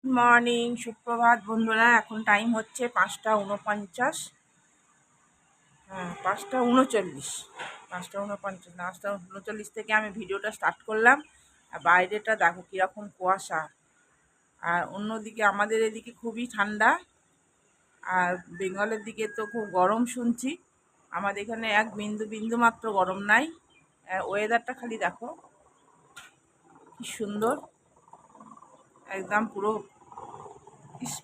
Morning, সুপ্রভাত বন্ধুরা। এখন টাইম হচ্ছে 5টা 49। হ্যাঁ, 5টা 39, 5টা 49 না, 5টা 39 থেকে আমি ভিডিওটা স্টার্ট করলাম। আর বাইরেটা দেখো কীরকম কুয়াশা। আর অন্যদিকে আমাদের এদিকে খুবই ঠান্ডা, আর বেঙ্গলের দিকে তো খুব গরম শুনছি। আমাদের এখানে এক বিন্দু বিন্দু মাত্র গরম নাই। ওয়েদারটা খালি দেখো কি সুন্দর, একদম পুরো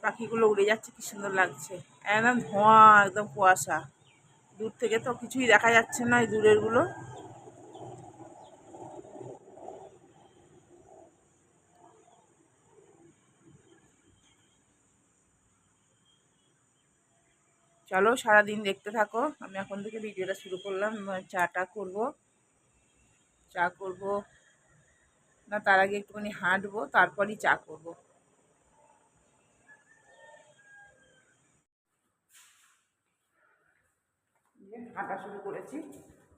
পাখিগুলো উড়ে যাচ্ছে, কি সুন্দর লাগছে। একদম ধোঁয়া, একদম কুয়াশা। দূর থেকে তো কিছুই দেখা যাচ্ছে না, এই দূরের গুলো। চলো সারাদিন দেখতে থাকো। আমি এখন থেকে ভিডিওটা শুরু করলাম। চাটা করব, চা করব না, তার আগে একটুখানি হাঁটবো, তারপরই চা করব। হাঁটা শুরু করেছি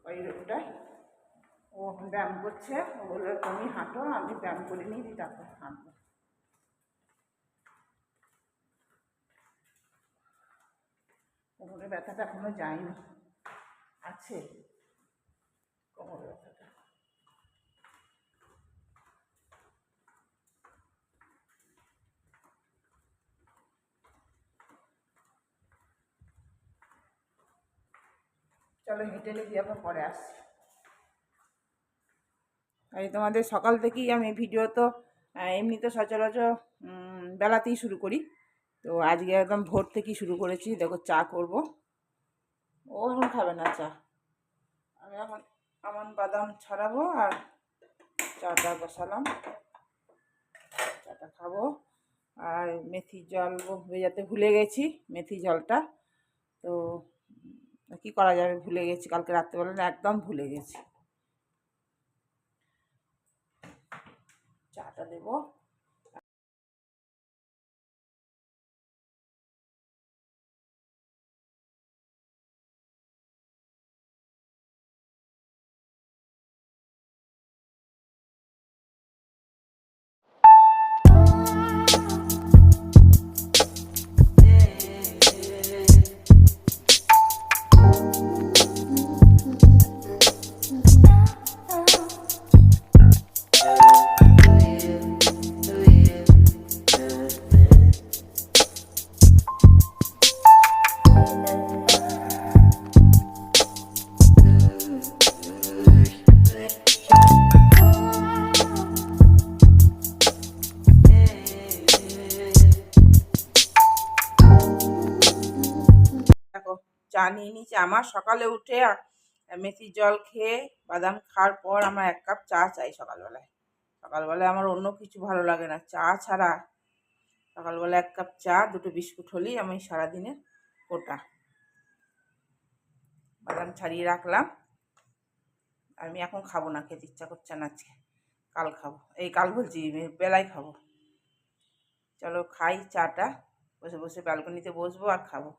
ওই রোডটায়। ও ব্যায়াম করছে, ও বললো তুমি হাঁটো, আমি ব্যায়াম করে নিই, তারপর হাঁটবো। কোমরের ব্যথাটা এখনো যায়নি, আছে কোমরের ব্যথাটা। চলো হেঁটে দিয়ে আবার পরে আসছি। এই তোমাদের সকাল থেকেই আমি ভিডিও তো এমনি তো সচরাচর বেলাতেই শুরু করি। তো আজকে একদম ভোর থেকেই শুরু করেছি। দেখো চা করব। ও এখন খাবে না চা, আমি এখন আমন বাদাম ছড়াবো আর চাটা বসালাম, চাটা খাবো। আর মেথির জল ভেজাতে ভুলে গেছি, মেথি জলটা তো কি করা যাবে, ভুলে গেছি। কালকে রাত্রেবেলা না একদম ভুলে গেছি। চাটা দেবো। দেখো চা নিয়ে নিয়েছি। আমার সকালে উঠে মেথির জল খেয়ে বাদাম খাওয়ার পর আমার 1 কাপ চা চাই সকালবেলায়। সকালবেলায় আমার অন্য কিছু ভালো লাগে না, চা ছাড়া। সকালবেলা 1 কাপ চা, 2টো বিস্কুট হলেই আমি সারাদিনের ওটা। বাদাম ছাড়িয়ে রাখলাম, আমি এখন খাবো না, খেতে ইচ্ছা করছে না আজকে, কাল খাবো। এই কাল বলছি, বেলায় খাবো। চলো খাই চাটা, বসে বসে ব্যালকনিতে বসবো আর খাবো।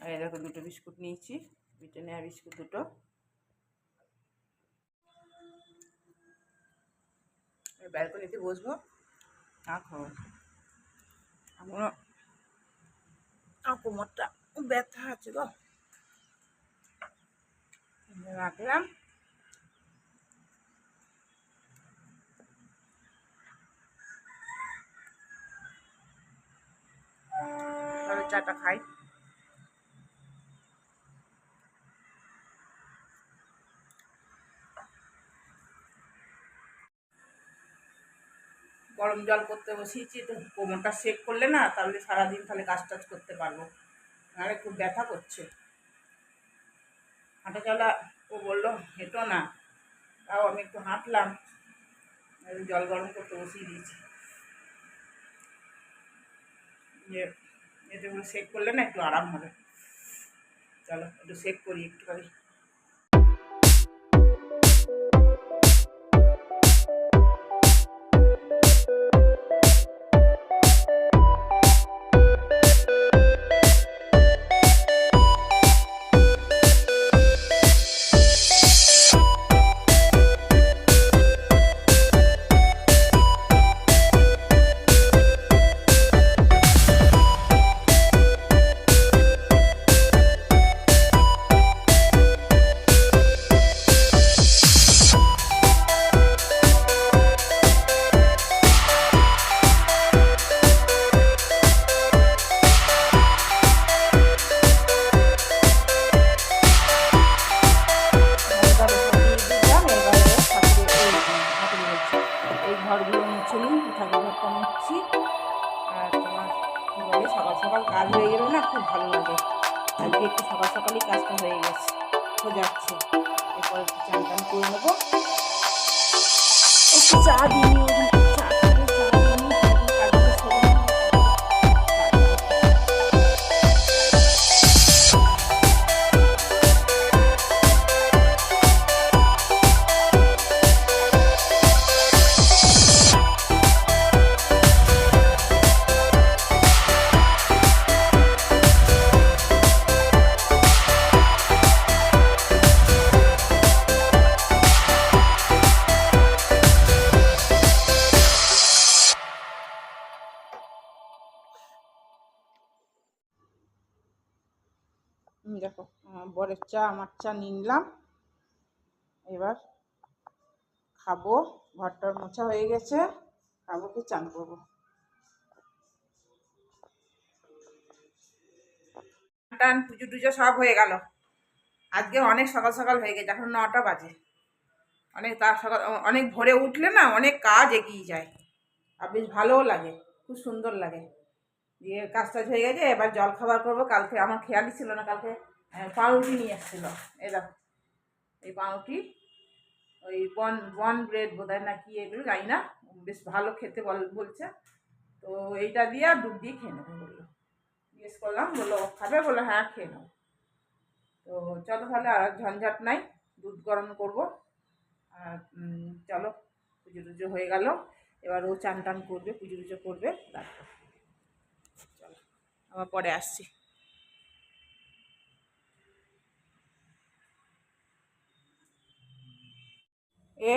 আর দেখো 2টো বিস্কুট নিয়েছি, ব্রিটানিয়া বিস্কুট 2টো। ব্যালকনিতে বসবো আর খাবো। এখনো কোমরটা ব্যথা আছে গো, রাখলাম। তাহলে চাটা খাই। গরম জল করতে বসিয়েছি, তো কোমরটা সেক করলে না, তাহলে সারাদিন তাহলে কাজ টাজ করতে পারবো। নাহলে খুব ব্যথা করছে হাঁটা চলা। ও বললো হেঁটো না, তাও আমি একটু হাঁটলাম। জল গরম করতে বসিয়ে দিয়েছি, যে এতে সেক করলে না একটু আরাম হবে। চলো একটু সেক করি একটুখানি। চলুন ঠাকুর ঘরটা মুছছি। আর তোমার কী বলে, সকাল সকাল কাজ হয়ে গেলে না খুব ভালো লাগে। আজকে একটু সকাল সকালই কাজটা হয়ে গেছে, হয়ে যাচ্ছে। এরপর একটু চান টান করে নেবো, একটু চা দিই, চা করে চা দিই, কাজগুলো সেরে নিই। দেখো বরের চা আমার চা নিলাম, এবার খাবো। ঘরটার মোছা হয়ে গেছে, খাবো কি চান করবো। টান পুজো টুজো সব হয়ে গেল, আজকে অনেক সকাল সকাল হয়ে গেছে, এখন 9টা বাজে। অনেক তার সকাল, অনেক ভোরে উঠলে না অনেক কাজ এগিয়ে যায়, আর বেশ ভালোও লাগে, খুব সুন্দর লাগে। দিয়ে কাজ টাজ হয়ে গেছে, এবার জল খাবার করবো। কালকে আমার খেয়ালই ছিল না, কালকে পাউরুটি নিয়ে এসেছিল। এই দেখো এই পাউরুটি, ওই বন বন ব্রেড বোধ হয় না কি, এগুলো জানি না, বেশ ভালো খেতে বলছে। তো এইটা দিয়ে আর দুধ দিয়ে খেয়ে নেবো বললো। জিজ্ঞেস করলাম, বললো খাবে, বললো হ্যাঁ খেয়ে নেবো। তো চলো তাহলে, আর ঝঞ্ঝাট নাই, দুধ গরম করবো। আর চলো, পুজো টুজো হয়ে গেল, এবার ও চান টান করবে, পুজো টুজো করবে, তারপর চলো আবার পরে আসছি।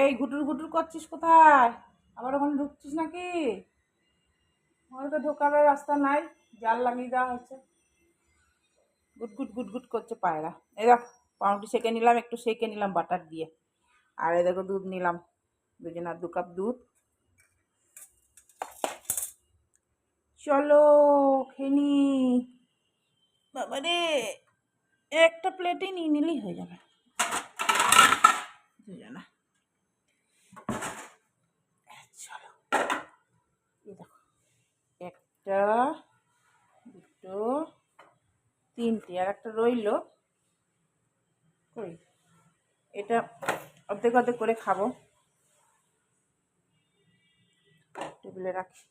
এই ঘুটুর ঘুটুর করছিস কোথায়? আবার ওখানে ঢুকছিস নাকি? ওখানে তো ঢোকার রাস্তা নাই, জাল লাগিয়ে দেওয়া হয়েছে। গুটগুট গুটগুট করছে পায়রা। এই দেখ পাউরুটি সেঁকে নিলাম, একটু সেঁকে নিলাম বাটার দিয়ে। আর এই দেখো দুধ নিলাম, দুজনের 2 কাপ দুধ। চলো খেনি বাবা রে, একটা প্লেটেই নিয়ে নিলেই হয়ে যাবে দুজনা। চলো এই দেখো, 1টা 2টো 3টে, আর একটা রইল কই, এটা অর্ধেক অর্ধেক করে খাবো, টেবিলে রাখি।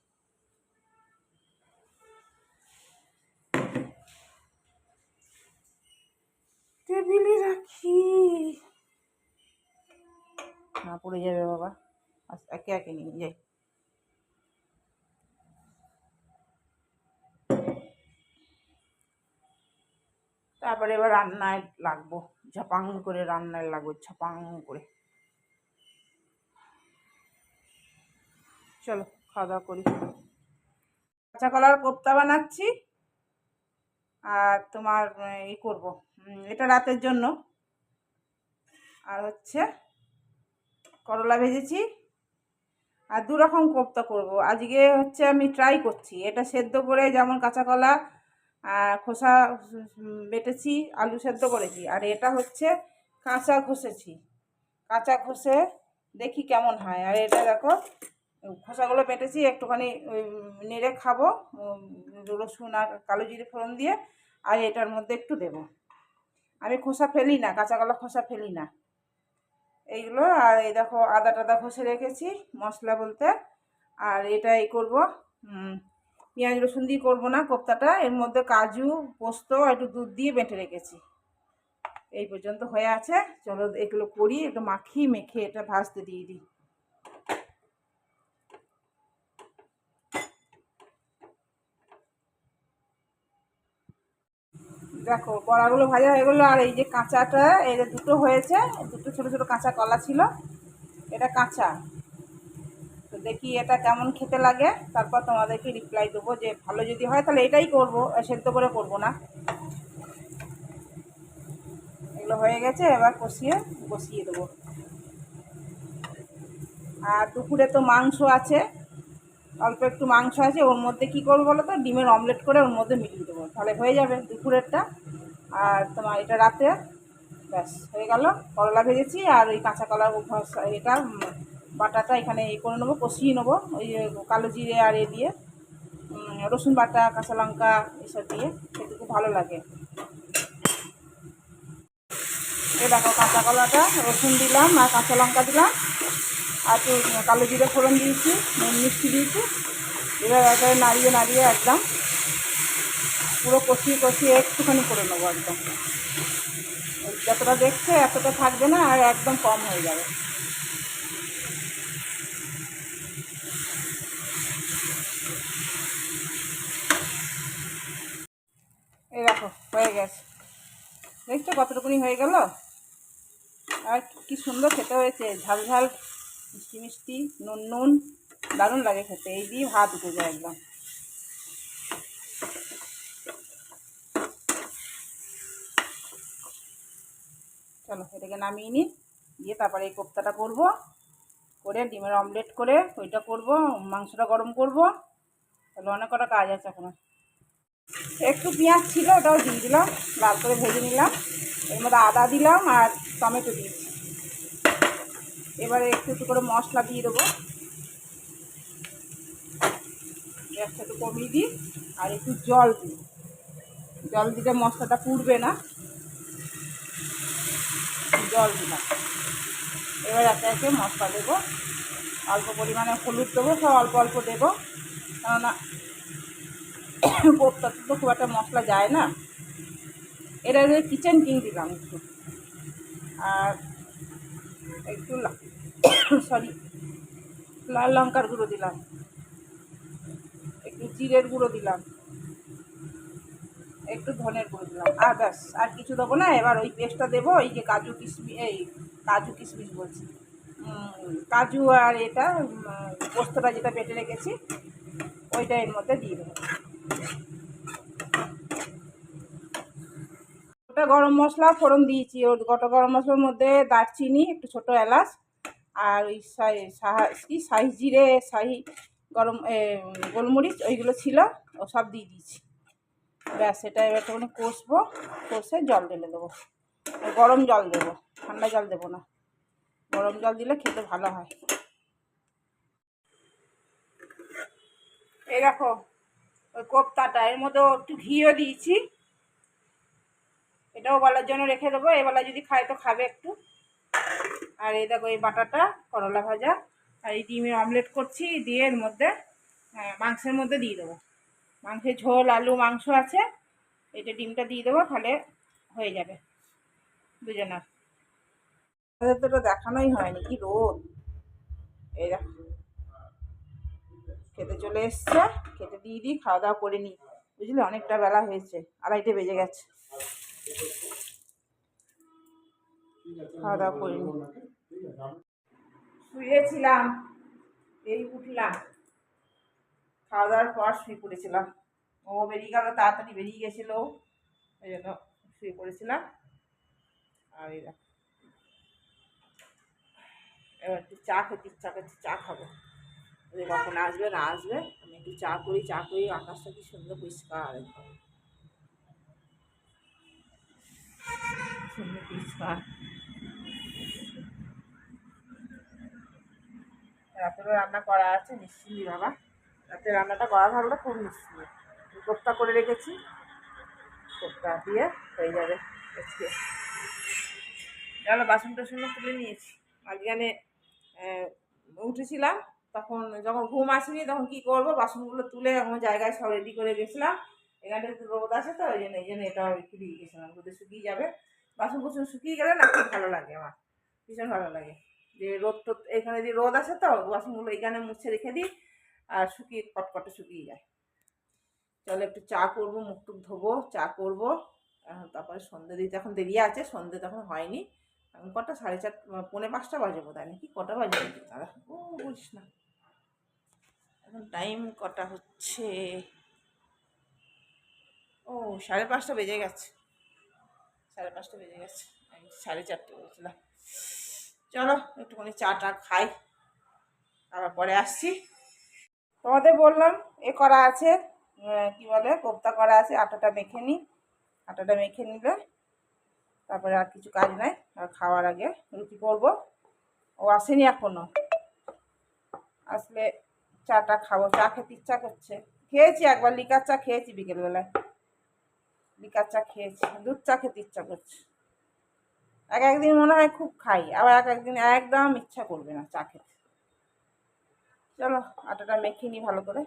টেবিলে রাখি, না পড়ে যাবে বাবা, একে একে নিয়ে যাই। তারপরে এবার রান্নায় লাগবো, ঝপাং করে রান্নায় লাগবো, ঝপাং করে। চলো খাওয়া দাওয়া করি। কাঁচা কলার কোপ্তা বানাচ্ছি, আর তোমার এই করব, এটা রাতের জন্য। আর হচ্ছে করলা ভেজেছি, আর 2 রকম কোপ্তা করব আজকে। হচ্ছে আমি ট্রাই করছি, এটা সেদ্ধ করে, যেমন কাঁচা কলা খোসা বেটেছি, আলু সেদ্ধ করেছি, আর এটা হচ্ছে কাঁচা ঘষেছি, কাঁচা ঘষে দেখি কেমন হয়। আর এটা দেখো খোসাগুলো বেটেছি, একটুখানি নেড়ে খাবো রসুন আর কালো জিরে ফোড়ন দিয়ে, আর এটার মধ্যে একটু দেবো। আমি খোসা ফেলি না, কাঁচা কলা খোসা ফেলি না এইগুলো। আর এই দেখো আদা টাদা ঘষে রেখেছি, মশলা বলতে। আর এটাই করব, পেঁয়াজ রসুন দিয়ে করবো না কোপ্তাটা, এর মধ্যে কাজু পোস্ত একটু দুধ দিয়ে বেটে রেখেছি। এই পর্যন্ত হয়ে আছে, চলো এগুলো করি, একটু মেখে এটা ভাজতে দিয়ে দিই। দেখো বড়াগুলো ভাজা হয়ে গেলো, আর এই যে কাঁচাটা, এই যে 2টো হয়েছে, 2টো ছোটো ছোটো কাঁচা কলা ছিল, এটা কাঁচা। তো দেখি এটা কেমন খেতে লাগে, তারপর তোমাদেরকে রিপ্লাই দেবো, যে ভালো যদি হয় তাহলে এটাই করব, সেদ্ধ করে করব না। এগুলো হয়ে গেছে, এবার বসিয়ে দেবো। আর দুপুরে তো মাংস আছে, অল্প একটু মাংস আছে, ওর মধ্যে কী করবো বলো তো, ডিমের অমলেট করে ওর মধ্যে মিলিয়ে দেবো, তাহলে হয়ে যাবে দুপুরেরটা। আর তোমার এটা রাতে, ব্যাস হয়ে গেল। করলা ভেজেছি, আর ওই কাঁচা কলার এটা বাটাটা এখানে করে নেবো, কষিয়ে নেবো ওই কালো জিরে আর দিয়ে রসুন বাটা, কাঁচা লঙ্কা এসব দিয়ে খেতে খুব ভালো লাগে। এই দেখো কাঁচা কলাটা, রসুন দিলাম আর কাঁচা লঙ্কা দিলাম আর একটু কালো জিরে ফোড়ন দিয়েছি, নুন মিষ্টি দিয়েছি। এবার একেবারে নাড়িয়ে নাড়িয়ে একদম পুরো কষিয়ে কষিয়ে একটুখানি করে নেবো একদম। যতটা দেখছে এতটা থাকবে না, আর একদম কম হয়ে যাবে। এই দেখো হয়ে গেছে, দেখছো কতটুকুনি হয়ে গেল। আর কি সুন্দর খেতে হয়েছে, ঝাল ঝাল মিষ্টি মিষ্টি নুন নুন, দারুণ লাগে খেতে। এই দিয়ে ভাত উঠে যায় একদম। চলো এটাকে নামিয়ে নিই, দিয়ে তারপরে এই কোপ্তাটা করবো, করে ডিমের অমলেট করে ওইটা করব, মাংসটা গরম করব। তাহলে অনেক কটা কাজ আছে এখন। একটু পেঁয়াজ ছিল, ওটাও দিয়ে দিলাম, লাল করে ভেজে নিলাম। এর মধ্যে আদা দিলাম আর টমেটো দিয়েছি। এবারে একটু একটু করে মশলা দিয়ে দেবো, গ্যাসটা একটু কমিয়ে দিই আর একটু জল দিই। জল দিলে মশলাটা পুড়বে না, জল দিলাম। এবার একে একে মশলা দেবো, অল্প পরিমাণে হলুদ দেবো, সব অল্প অল্প দেবো, কেননা কোপ্তাতে তো খুব একটা মশলা যায় না। এটা কিচেন কিং দিলাম একটু, আর একটু সরি লাল লঙ্কার গুঁড়ো দিলাম, একটু জিরের গুঁড়ো দিলাম, একটু ধনের গুঁড়ো দিলাম, আর ব্যাস, আর কিছু দেবো না। এবার ওই পেস্টটা দেবো, এই যে কাজু কিশমিশ, এই কাজু কিশমিশ বলছি, কাজু আর এটা পোস্তটা যেটা বেটে রেখেছি ওইটা এর মধ্যে দিয়ে দেবো। ওটা গরম মশলা ফোড়ন দিয়েছি, ওর গোটা গরম মশলার মধ্যে দারচিনি, একটু ছোটো এলাচ আর ওই শাহি জিরে, শাহি গরম গোলমরিচ ওইগুলো ছিল, ও সব দিয়ে দিয়েছি। ব্যাস, এটা এবার একটুখানি কষবো, কষে জল ঢেলে দেবো। গরম জল দেবো, ঠান্ডা জল দেবো না, গরম জল দিলে খেতে ভালো হয়। এই দেখো ওই কোপ্তাটা, এর মধ্যে একটু ঘিও দিয়েছি, এটাও বলার জন্য রেখে দেবো, এবেলা যদি খায় তো খাবে একটু। আর এই দেখো এই বাটাটা করলা ভাজা আর এই ডিমের অমলেট করছি, দিয়ে এর মধ্যে মাংসের মধ্যে দিয়ে দেবো। মাংসের ঝোল, আলু মাংস আছে, এটা ডিমটা দিয়ে দেবো, তাহলে হয়ে যাবে দুজনার। আমাদের তো এটা দেখানোই হয়নি, কি রোদ। এই দেখো খেতে চলে এসছে, খেতে দিয়ে দিই, খাওয়া দাওয়া করে নিই, বুঝলি অনেকটা বেলা হয়েছে, 2:30 বেজে গেছে। খাওয়া দাওয়া করে নিই। শুয়েছিলাম, এই উঠলাম, খাওয়া দাওয়ার পর শুয়ে পড়েছিলাম। ও বেরিয়ে গেল, তাড়াতাড়ি বেরিয়ে গেছিলো, ওই জন্য শুয়ে পড়েছিলাম। আর এবার একটু চা খেতে ইচ্ছা করছে, চা খাবো। কখন আসবে না আসবে, আমি একটু চা করি, আকাশটা কি সুন্দর পরিষ্কার, একদম সুন্দর পরিষ্কার। রাতেরও রান্না করা আছে, নিশ্চিন্তি বাবা, রাতে রান্নাটা করা থাকলে খুব নিশ্চিন্তি। কোপ্তা করে রেখেছি, কোপ্তা দিয়ে হয়ে যাবে আজকে। চলো বাসন টাসনও তুলে নিয়েছি। মাঝখানে উঠেছিলাম, তখন যখন ঘুম আসেনি তখন কী করবো, বাসনগুলো তুলে আমার জায়গায় সব রেডি করে গেছিলাম। এখানটা একটু রোদ আছে তো, এই জন্য এটা একটু দিয়ে গেছিলাম, রোদে শুকিয়ে যাবে। বাসন কুসন শুকিয়ে গেলে না খুব ভালো লাগে, আমার ভীষণ ভালো লাগে যে রোদ টোদ, এখানে যে রোদ আছে তো বাসনগুলো এখানে মুছে রেখে দিই আর শুকিয়ে কটকটে শুকিয়ে যায়। চলো একটু চা করবো, মুখ টুক ধোবো, চা করবো, তারপরে সন্ধ্যে দিতে এখন দেরি আছে, সন্ধ্যে তখন হয়নি। এখন কটা, 4:30, 4:45 বাজে বোধ হয়, নাকি কটা বাজে দাদা, ও বলিস না। এখন টাইম কটা হচ্ছে, ও 5:30 বেজে গেছে, 5:30 বেজে গেছে, আমি 4:30 বলছিলাম। চলো একটুখানি চাটা খাই, আবার পরে আসছি। তোমাদের বললাম এ করা আছে, কি বলে কোপ্তা করা আছে, আটাটা মেখে নিই, আটাটা মেখে নিলে তারপরে আর কিছু কাজ নাই। আর খাওয়ার আগে রুটি করবো, ও আসেনি এখনো, আসলে চাটা খাবো, চা খেতে ইচ্ছা করছে। খেয়েছি একবার লিকার চা খেয়েছি বিকেলবেলায়, লিকার চা খেয়েছি, দুধ চা খেতে ইচ্ছা করছে। এক একদিন মনে হয় খুব খাই, আবার এক একদিন একদম ইচ্ছা করবে না চা খেতে। চলো আটাটা মেখে নিই ভালো করে।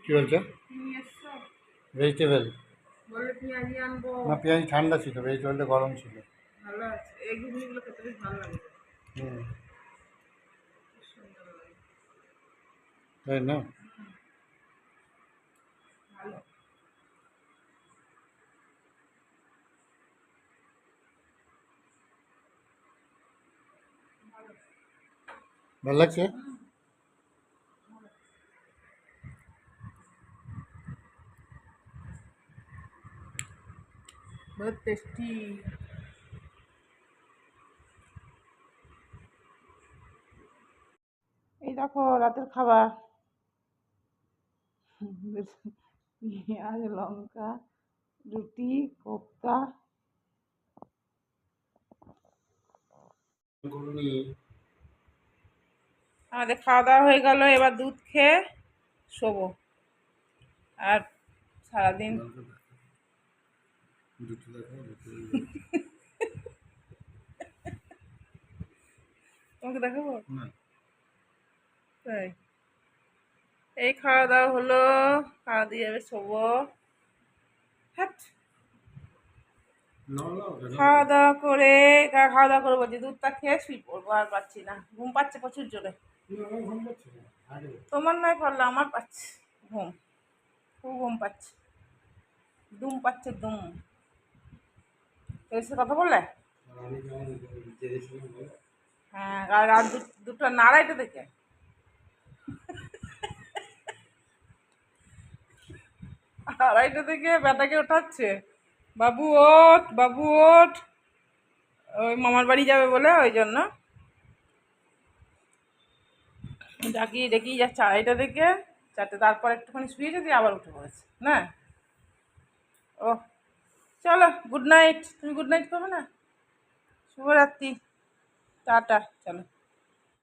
কি বলছো? ভেজিটেবল বলে পেঁয়াজি আনবো। না, পেঁয়াজ ঠান্ডা ছিল, ভেজিটেবলটা গরম ছিল। ভালো আছে, এই ঘুগনিগুলো খেতে বেশ ভালো লাগে। হুম, তাই না? ভালো। ভালো লাগছে? বহুত টেস্টি। এই দেখো রাতের খাবার, পেঁয়াজ লঙ্কা, রুটি, কোপ্তা। ঘুগনি। আমাদের খাওয়া দাওয়া হয়ে গেল, এবার দুধ খেয়ে শোবো। আর সারাদিন দুটো দেখো, তোমাকে দেখাবো? না। তাই এই খাওয়া দাওয়া হলো, খাওয়া দিয়ে যাবে শোবো। হ্যাট, খাওয়া দাওয়া করে খাওয়া দাওয়া করে বলছি দুধটা খেয়ে শুই পড়বো, আর পাচ্ছি না, ঘুম পাচ্ছে প্রচুর জোরে। তোমার নয় পারলে আমার পাচ্ছে ঘুম, খুব ঘুম পাচ্ছে, দুম পাচ্ছে দুম। এসে কথা বললে? হ্যাঁ, আর রাত দুটো না আড়াইটা থেকে আড়াইটা থেকে বেটাকে ওঠাচ্ছে, বাবু ওঠ বাবু ওঠ। ওই মামার বাড়ি যাবে বলে ওই জন্য ডাকি ডেকেই যাচ্ছে আড়াইটা থেকে চারটে, তারপর একটুখানি শুয়েছে দিয়ে আবার উঠে পড়েছে না। ও চলো, গুড নাইট। তুমি গুড নাইট করবে না? শুভরাত্রি, টাটা, চলো।